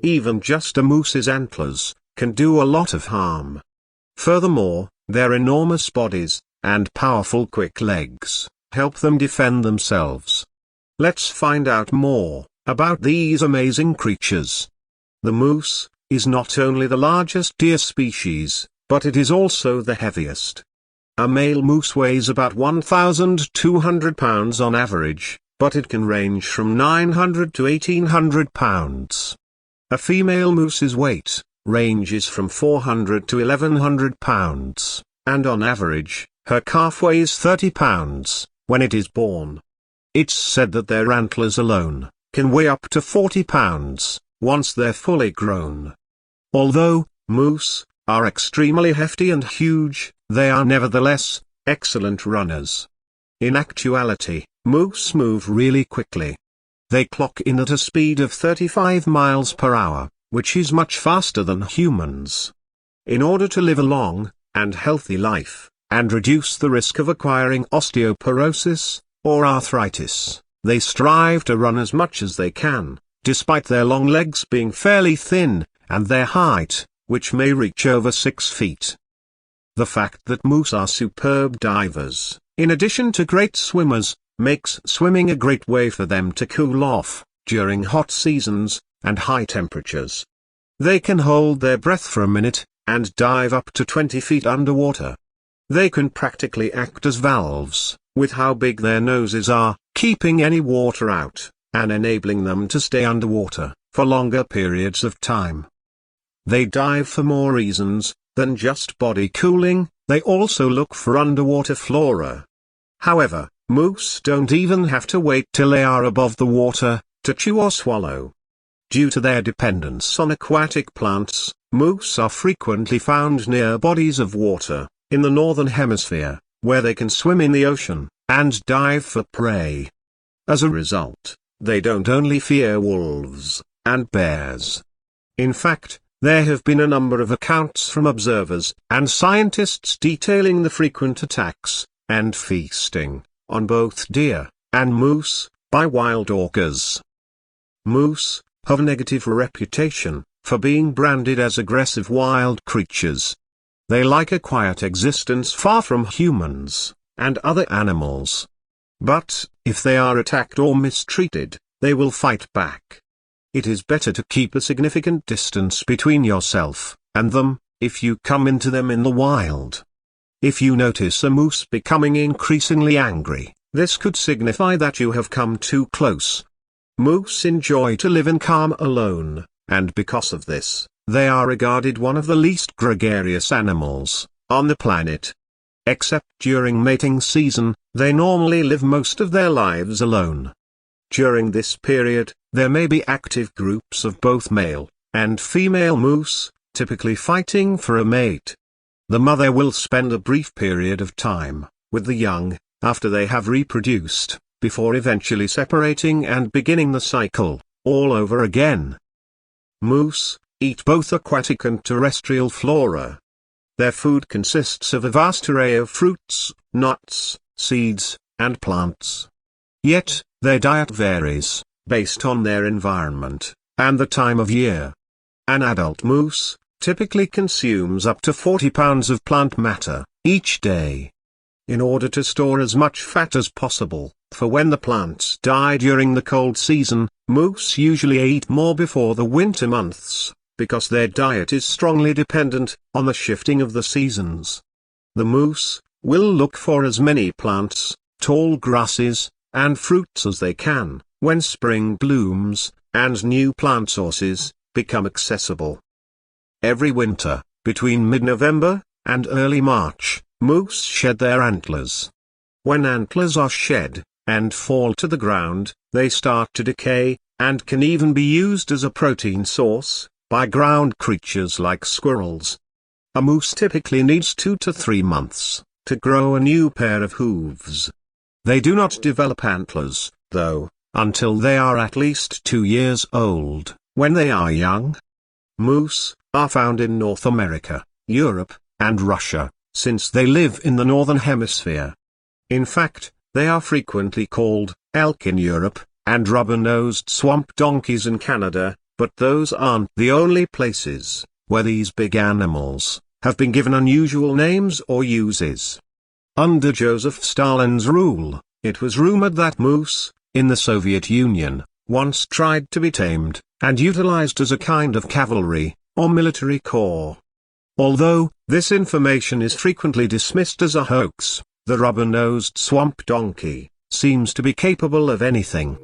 even just a moose's antlers, can do a lot of harm. Furthermore, their enormous bodies, and powerful quick legs, help them defend themselves. Let's find out more about these amazing creatures. The moose is not only the largest deer species, but it is also the heaviest. A male moose weighs about 1,200 pounds on average, but it can range from 900 to 1,800 pounds. A female moose's weight ranges from 400 to 1,100 pounds, and on average, her calf weighs 30 pounds when it is born. It's said that their antlers alone can weigh up to 40 pounds once they're fully grown. Although moose are extremely hefty and huge, they are nevertheless excellent runners. In actuality, moose move really quickly. They clock in at a speed of 35 miles per hour, which is much faster than humans. In order to live a long and healthy life, and reduce the risk of acquiring osteoporosis or arthritis, they strive to run as much as they can, despite their long legs being fairly thin, and their height, which may reach over 6 feet. The fact that moose are superb divers, in addition to great swimmers, makes swimming a great way for them to cool off during hot seasons and high temperatures. They can hold their breath for a minute, and dive up to 20 feet underwater. They can practically act as valves, with how big their noses are, keeping any water out, and enabling them to stay underwater for longer periods of time. They dive for more reasons than just body cooling. They also look for underwater flora. However, moose don't even have to wait till they are above the water to chew or swallow. Due to their dependence on aquatic plants, moose are frequently found near bodies of water in the northern hemisphere, where they can swim in the ocean and dive for prey. As a result, they don't only fear wolves and bears. In fact, there have been a number of accounts from observers and scientists detailing the frequent attacks and feasting on both deer and moose by wild orcas. Moose have a negative reputation for being branded as aggressive wild creatures. They like a quiet existence far from humans and other animals. But, if they are attacked or mistreated, they will fight back. It is better to keep a significant distance between yourself and them, if you come into them in the wild. If you notice a moose becoming increasingly angry, this could signify that you have come too close. Moose enjoy to live in calm alone, and because of this, they are regarded one of the least gregarious animals on the planet. Except during mating season, they normally live most of their lives alone. During this period, there may be active groups of both male and female moose, typically fighting for a mate. The mother will spend a brief period of time with the young, after they have reproduced, before eventually separating and beginning the cycle all over again. Moose eat both aquatic and terrestrial flora. Their food consists of a vast array of fruits, nuts, seeds, and plants. Yet, their diet varies, based on their environment and the time of year. An adult moose typically consumes up to 40 pounds of plant matter each day. In order to store as much fat as possible for when the plants die during the cold season, moose usually eat more before the winter months, because their diet is strongly dependent on the shifting of the seasons. The moose will look for as many plants, tall grasses, and fruits as they can when spring blooms and new plant sources become accessible. Every winter, between mid-November and early March, moose shed their antlers. When antlers are shed and fall to the ground, they start to decay, and can even be used as a protein source by ground creatures like squirrels. A moose typically needs 2 to 3 months to grow a new pair of hooves. They do not develop antlers, though, until they are at least 2 years old, when they are young. Moose are found in North America, Europe, and Russia, since they live in the northern hemisphere. In fact, they are frequently called elk in Europe, and rubber-nosed swamp donkeys in Canada, But those aren't the only places where these big animals have been given unusual names or uses. Under Joseph Stalin's rule, it was rumored that moose, in the Soviet Union, once tried to be tamed and utilized as a kind of cavalry or military corps. Although this information is frequently dismissed as a hoax, the rubber-nosed swamp donkey seems to be capable of anything.